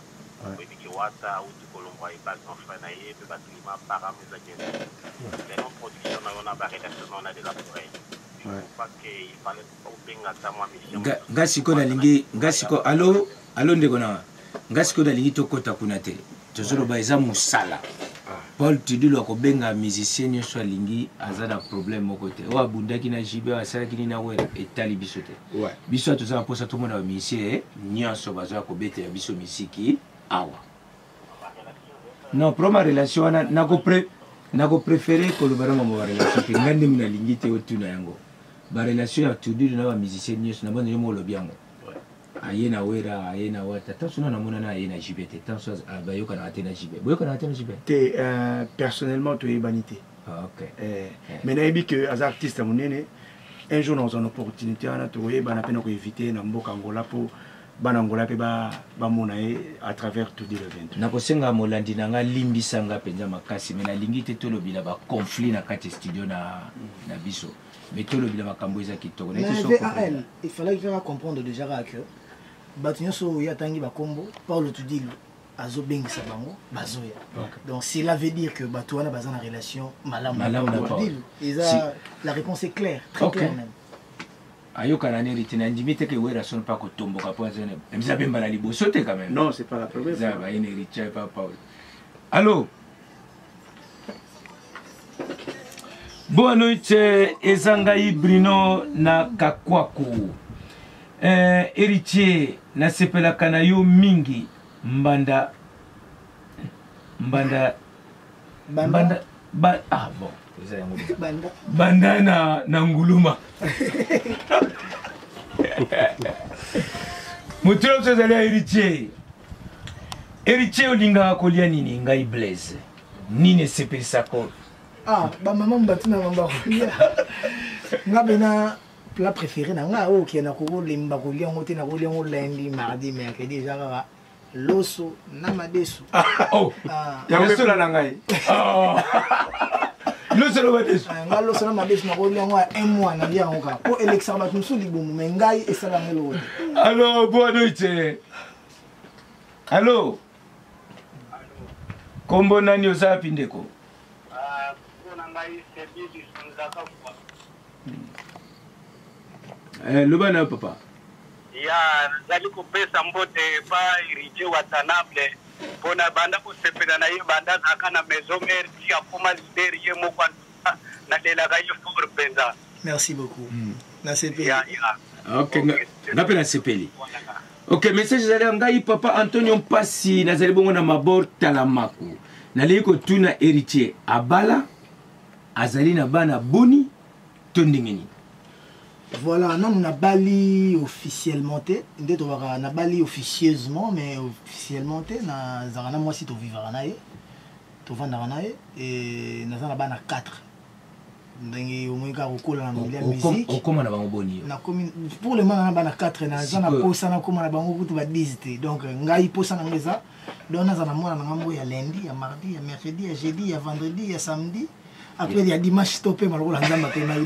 Oui, mais Wata, ou du Colombo, il passe en frein, et puis bâtiment, par mes agents. C'est une production, on a barré la saison de la forêt. Ngasiko na lingi ngasiko allo ndeko na ngasiko na lingi tokota kuna te tozolo ba eza musala Paul Tidilo ko benga musicien nyonso alingi azana problème moko te o abundaki na jibe asalaki ni na wera etali biso te biso tozala posa to mona ba musicien nyonso baza ko bete ya biso misiki awa non proma relation na ko préférer ko lobaranga mo relation ke ngande mina lingi te otuna yango ba relation ya Tidilo na ba musicien nyonso na bana yomo lobiango ayena wera ayena wata tanso na mona na ayena jibete tanso abayoka na atena jibe boyoka na atena jibe te personnellement tu es banité OK mais na ebi que as artiste monene un jour dans une opportunité on a trouvé bana pena ko éviter na mboka Angola pour bana Angola pe ba mona à travers tout le 20 na kosenga molandi nanga limbisanga penza makasi mais na lingi te tolobila ba conflit na kati studio na biso mais tolobila makambo eza kitoko na kiso il fallait qu'il comprendre déjà que Batinyoso yatangi bakombo Paul Tidilo azobengisa bango bazoya. Donc cela veut dire que Batouana bazana relation malamu na Tidilo. La réponse est claire, très claire même. Ayoka na neri tina ndimite ke wera son pas ko tomboka po azene. Mza bemba na liboso te quand même. Non, c'est pas la première fois. Ça va une riche pas Paul. Allô? Bonne nuit ezangai Bruno na Kakwaku. Héritier na sepela kana yo mingi mbanda banda na nguluma mutilo tsezali héritier olinga kolia nini ngai Blaise nini sepelisa ko ba mama mbatina mamba kolia ngabena plat préféré na nga o ki na ko lemba ko liango te na ko liango lundi mardi mercredi déjà loso na madesu. Oh, loso la nangai. Loso la madesu. Nga loso na madesu na kolia ngwa un mois na lia ngoka. Po Alexa ba tumsu libumu mengai esala ngelo. Allô, bonne nuit. Allô. Kombo nani osapi ndeko? Lubana papa. Ya, nzali kopesa mbote pa irije watanable. Pona banda kusepela na hiyo banda zaka na maison mère qui a formal leader ye moko na lela ga yo for benza. Merci beaucoup. Na sepeli. Ya. OK, ngape na sepeli. OK, message zali ngai papa Antonio Mpasi nazali bongo na mabor talamaku. Nali ko tuna héritier abala azali na bana boni tondingeni. Voilà, non, on a bali officiellement, on a bali officieusement, mais officiellement, on a moi si tu vivre en aïe, tu vas en aïe, et nous avons bana 4. Donc, au moins, on a la musique. Comment on a boni? Pour le moment, on a 4, on a posé na comment on a bani tu vas visiter. Donc, on a posé na mesa, donc on a moi on a lundi, il y a mardi, il y a mercredi, il y a jeudi, il y a vendredi, il y a samedi. Après, il y a dimanche stoppé, malheureusement,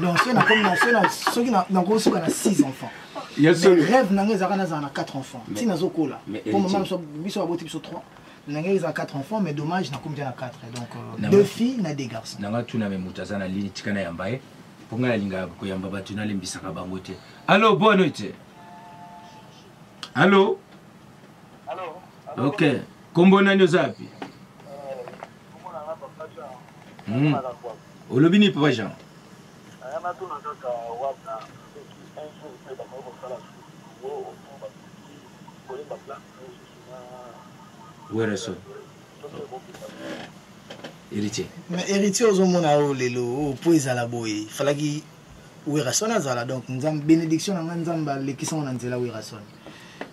donc, ceux qui ont 6 enfants. Les rêves, ils ont 4 enfants. Si nous avons là, pour le moment, nous avons 3. Nous avons 4 enfants, mais dommage, nous avons 4. Donc, 2 filles et 2 garçons. Nous avons allô, bonne nuit. Allô? Allô? Ok. Kombo nani zapi? Olobini papa Jean. Werason. Héritier. Mais héritier aux hommes na lelo po ezala boye. Falaki Werason azala donc nous avons bénédiction na nzamba les qui sont na nzela Werason.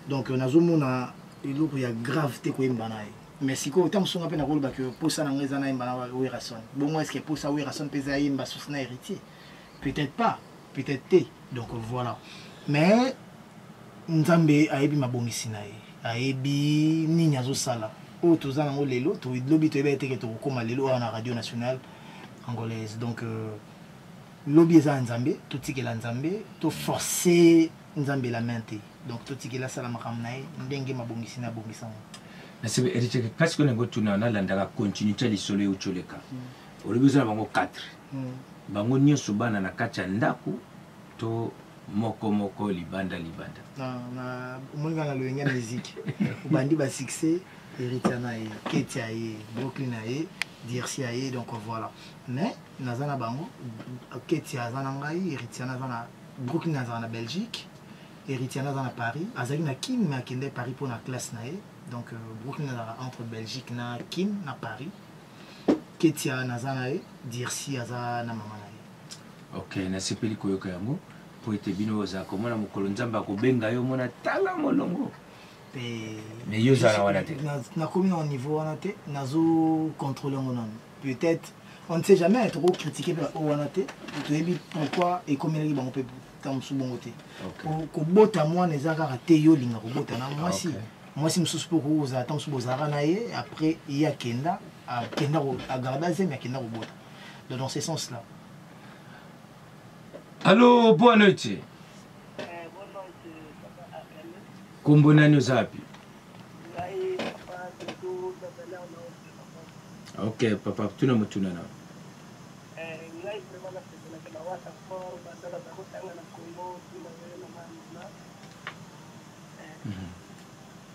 Donc nazomona eloko ya gravité ko imbanaye. Mais si vous avez un peu de rôle, pour ça, vous avez un peu de raison. Bon, est-ce que pour ça, vous avez un peu de raison héritier? Peut-être pas, peut-être pas. Donc voilà. Mais, nous avons un peu de raison. Aebi ni nyazo sala. O tozana ngo lelo, to lobi to ebe teke to koma lelo na radio nationale angolaise. Donc lobi eza nzambe, to tikela nzambe, to forcer nzambe la mente. Donc to tikela sala makamnae, ndenge mabongisi na bongisa. Nasibe héritier parce que ngo tuna na landaka continuité lisolo yo choleka. Olibuzana bango 4. Bango nyoso bana na kacha ndaku to moko libanda. Na mwenga na loyenga musique. Ubandi ba succès héritier na e, Ketia e, Brooklyn e, Dircia e donc voilà. Mais nazana bango Ketia zana ngai, héritier na zana Brooklyn na zana Belgique, héritier na zana Paris, azali na Kim mais akende Paris pour na classe na e. Donc, Brooklyn entre Belgique na Kim na Paris. Ketia nazanae, Dirci aza na mama nae. OK, na sepeli koyoka yango po ete bino za komona mokolo nzamba ko benga yo mona tala molongo. Mais yo za wana te. Na komi au niveau wana te, nazo contrôler mon nom. Peut-être on ne sait jamais trop critiquer au wana te. Tu sais pourquoi et combien il bango pe tam su bongo te. Ko bota moi nezaka te yo linga ko bota na moi si. Moi, si je suis pour vous, attends, après, il y a Kenda, à Gardaze, mais à Kenda Robot. Dans ce sens-là. Allô, bonne nuit. Kombo nani zapi? OK, papa, tu n'as pas na.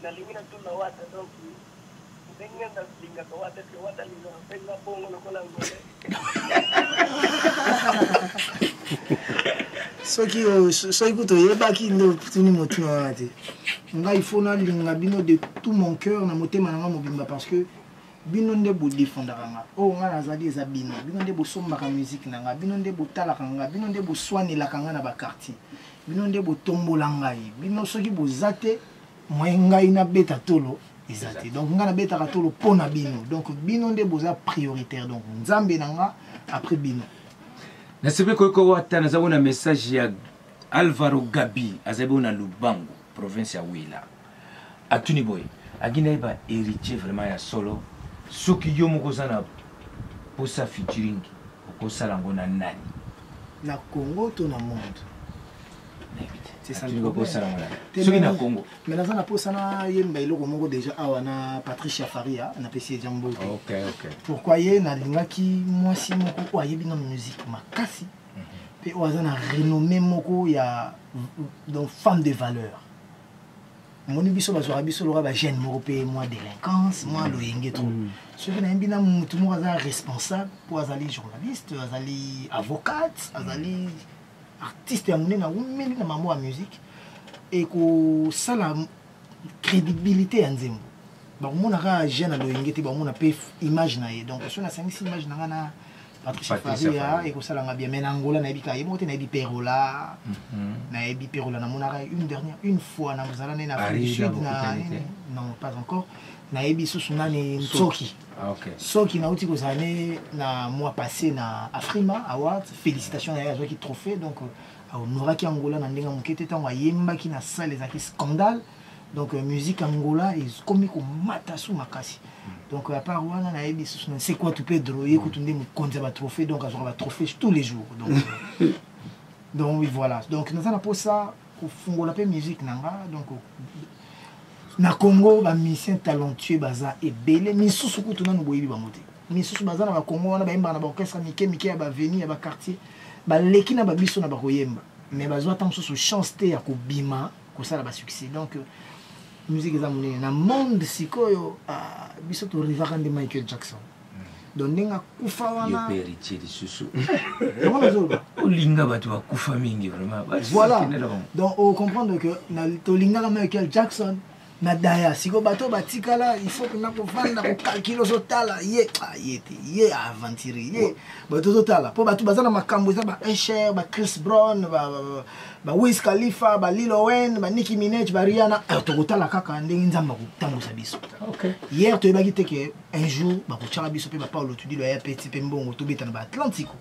Nalimina tu na wata donc benga na linga kwa wata linga benga bongo na kola ngole soki to yebaki ndo tuni motuna wate nga il faut na linga bino de tout mon cœur na motema na mobimba parce que bino nde bo défendaka nga o nga nazali eza bino nde bo sombaka musique na nga bino nde bo talaka nga bino nde bo soinelaka nga na ba quartier bino nde bo tombola ngai bino soki bo zate moi ngai na beta tolo ezate donc nga na beta ka tolo pona bino donc bino nde boza prioritaire donc nzambe nanga après bino na sebe ko wata na zabona message ya Alvaro Gabi azabe na Lubango province ya Wila atuni boy agina eba héritier vraiment ya solo soki yo moko za na posa featuring okosala yango na nani na Congo to na monde c'est ça le problème soki na Congo mais naza na posa na yemba eloko moko déjà awa na Patricia Faria na pesi jambo OK pourquoi ye na lingaki mwasi moko ayebi na musique makasi pe oaza na renommée moko ya donc femme de valeur moni biso bazwaka biso loka ba jeune moko pe moi délinquance moi loyenge trop soki na yembi na mutu moko aza responsable po azali journaliste azali avocate azali artiste ya monene aumeli na mambo ya musique ekosala crédibilité ya nzembo bakomonaka jeune aloyenge te bamona mpe image na ye donc so nasangisi image na nga na Patricia Faria ekosalanga bien mais na Angola nayebi ka ye moko te nayebi Perola nayebi Perola namonaka une fois na mozala ne na Afrique du Sud non pas encore nayebi susu nani Nsoki soki nauti kozala ne na mois passé na Afrima Award félicitations na ye azwaki trophée donc ahonoraki Angola na ndenge moke te ntango ayembaki na salle ezalaki scandale donc musique Angola ekomi komata su makasi donc à part wana nayebi susu c'est quoi tu peux droyer kutunde mokonzi ba trophée donc azwaka ba trophée tous les jours donc oui voilà donc naza na posa kofungola pe musique nanga donc na Congo ba musicien talentueux baza ebele misusu kutu na boyebi bango te misusu baza na ba Congo wana bayemba na ba orchestre mike ya ba veni ya ba quartier ba leki na ba biso na ba koyemba mais bazwa tant susu chance te ya kobima kosala ba succès donc musique eza monene na monde sikoyo biso torivaka nde Michael Jackson donc ndenge akufa wana yo pe héritier lisusu olinga bato bakufa mingi vraiment voilà donc on comprendre que tolingaka Michael Jackson na daya siko bato batikala il faut que na kovanda ko calculer zotala ye aventurier ye bato zotala po bato bazana makambo za ba Usher ba Chris Brown ba Wiz Khalifa ba Lil Wayne ba Nicki Minaj ba Rihanna tokotala kaka ndenge nzamba kotambusa biso hier to ebaki teke un jour ba kochara biso pe ba Paulo Tudilo ya petit pe mbongo to beta na ba Atlantico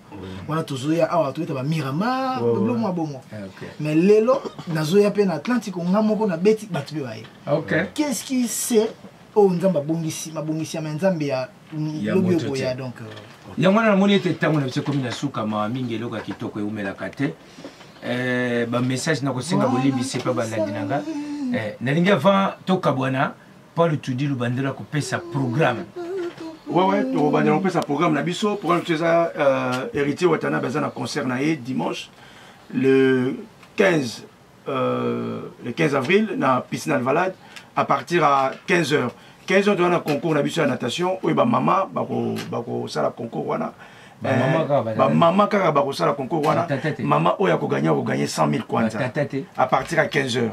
wana tozoya awa to beta ba Miramar lo mwa bongo mais lelo nazoya pe na Atlantico ngamoko na beti bato be baye qu'est-ce qui c'est oh nzamba bongisi mabongisi ya nzambe ya lobio ya donc yango na moni ete tango na biso komi na suka ma mingi eloko kitoko eumelaka te ba message na kosenga bolimbisi pa balandi nanga nalingi avant tokabwana Paulo Tudilo bandela kopesa programme ouais to bandela kopesa programme na biso programme teza héritier watana baza na concert na ye dimanche le 15 avril na piscine Alvalade à partir à 15h. 15h, on a un concours de natation. Oui, maman, ça la concours. Maman, ça la concours. Maman, on a gagné 100 000 kwanza. À partir à 15h.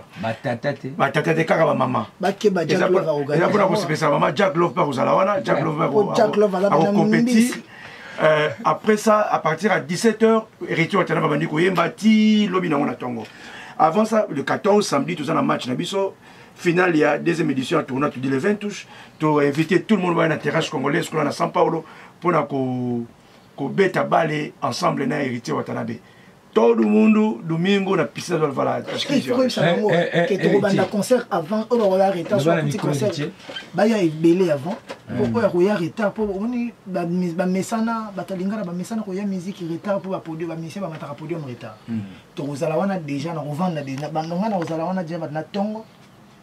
Maman. Jack Love va compétir. Après ça, à partir à 17h, héritier watana va venir koyemba ti lobi na ngona tongo. Avant ça, le 14 samedi, tout ça, un match na biso. Final, il y a deuxième édition à tournoi, tu dis les 20 touches. Tu as invité tout le monde à la terrasse congolaise, à São Paulo, pour que beta balle ensemble na héritier Watanabe. Tout le monde, domingo, na piscine de Alvalade. Il faut que ça ait un concert avant, on va arrêter sur un petit concert. Il y a belé avant. Pourquoi il y a retard pour on mesana, batalinga, mesana, il y a musique retard pour produire, mesana, matara produire en retard. Donc vous allez déjà, on vend des bandonga, vous allez déjà na tongo.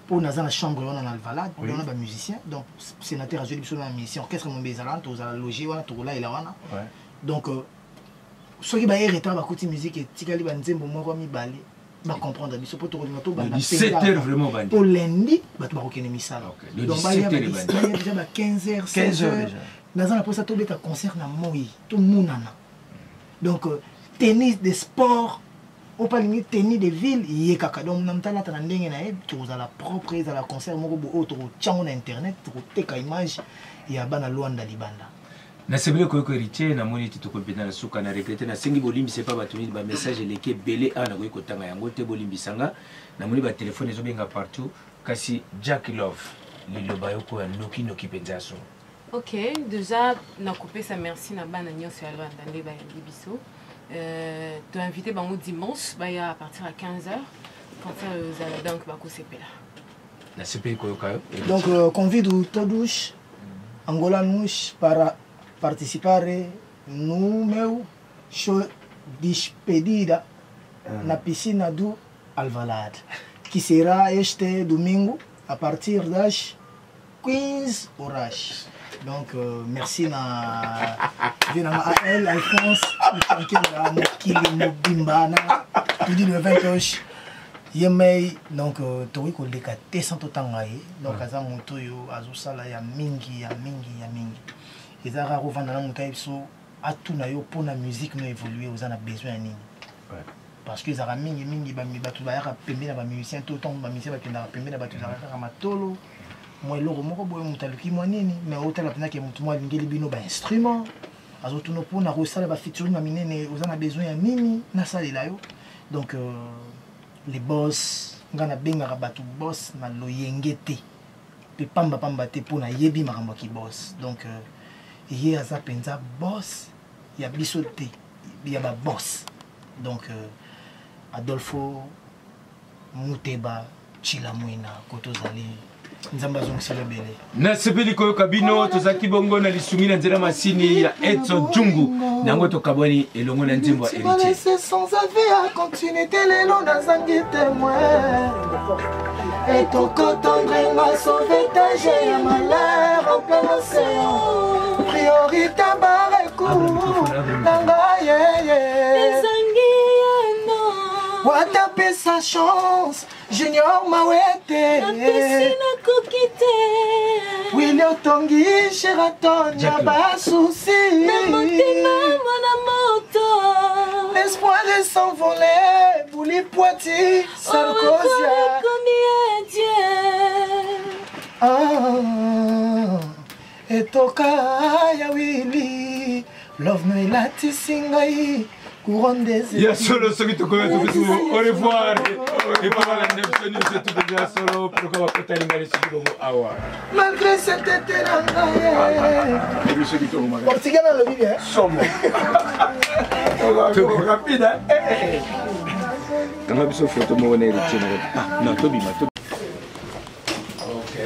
Pour dans la chambre on a Alvalade, on a des musiciens, donc sénateur a joué sur la mission, orchestre mon bézalan, tous à loger, on a tout là et là donc ceux qui baillent retard à côté musique et tikali banzembo moko mi balé va comprendre biso pour tout to banda 17h vraiment bandi pour lundi ba to ba kokene misala donc ba ya déjà 15h 16h dans la poste to beta concert na moi tout munana donc tennis de sport on parle de tennis de ville il y a kaka donc nam tala tana ndenge na e tu za la propre za la concert moko bo autre tchango na internet to teka image ya bana Luanda libanda na sebele ko héritier na moni tito kompena na suka na regretter na sengi bolimbi c'est pas batuni ba message leke belé ana ko kotanga yango te bolimbi sanga na moni ba téléphone ezo benga partout kasi Jack Love liloba yoko ya noki penzaso. OK, déjà na coupé sa merci na bana nyonso ya Luanda ndé ba biso. Tu as invité bango dimanche à partir à 15h concert donc bako sepela. Donc, convido todos angolanos para participar no meu show despedida na piscina do Alvalade, que será este domingo a partir das 15 horas. Donc, merci na AL, Alphonse, Mokili Mobimbana, tout dit le 20 hoje. Yemei, donc, toi, qu'on les quatre, sans tout temps, donc, à ça, mon toyo, à Zousala, ya mingi. Et ça, rare, on va dans mon taïso, à tout nayo, pour la musique, nous évoluer, aux en a besoin, parce que ça a mingi, batu, ba yaka, pembe, na ba musicien, tout le temps, ba musicien, ba kenda, pembe, na batu, na matolo. Moi, l'euro, moi, je moi, mais autant la peine que moi, l'ingéli ba instrument. À tout nos pour na rosala, ba featuring, ma mine, aux en a besoin, ya nini, na ça, là, donc, les boss, ngana benga rabatu boss na loyengete pe pamba te pona yebi makambo ki boss. Donc hier aza penza boss ya biso te ya ba boss. Donc Adolfo Muteba Chilamwina Kotozali Nzamba Zongisi Lebele. Nasepeli koyoka bino tozaki bongo na lisungi na nzela masini ya Edson Jungu nango tokabwani elongo na nzembo ya héritier. Laisser sans avis à continuité les longs dans un guide témoin. Et ton cotondre m'a sauvé ta j'ai un malheur en plein océan. Priorité barekou nanga yeye. Watape sa chance, Junior Mawete. William Tongi, Sheraton, y'a souci. L'espoir est s'envoler, Bouli Poiti, Sarkozia. Et Toka, ya Willy, Love no ilati singai. Il y a solo ce qui te connaît tout. Au revoir. Et pas mal d'ambition, c'est tout déjà solo. Pourquoi pas peut-être aller sur le awa. Malgré cet été là. Portugais dans le bien. Somme. Rapide. Quand on a photo mon nez ah non Tobi ma Tobi. OK.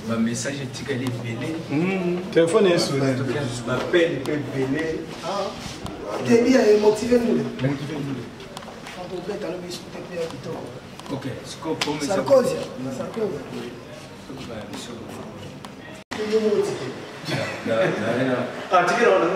Ma message est tigale belé. Téléphone est sur ma peine belé. T'es bien motivé nous. OK, c'est comme Sarkozy. Ah, tu es là, non.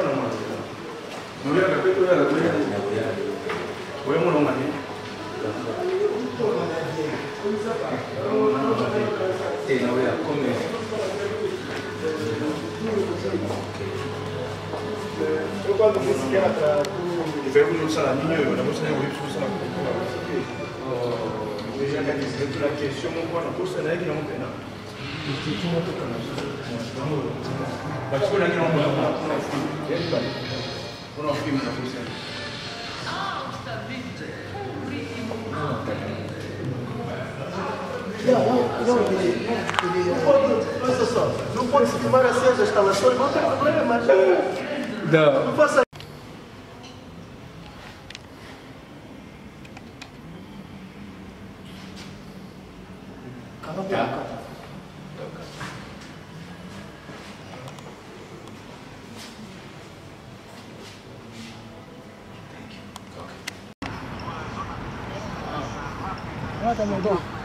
Não pode estimar assim as instalações, não tem problema. Não faça. Tá bom.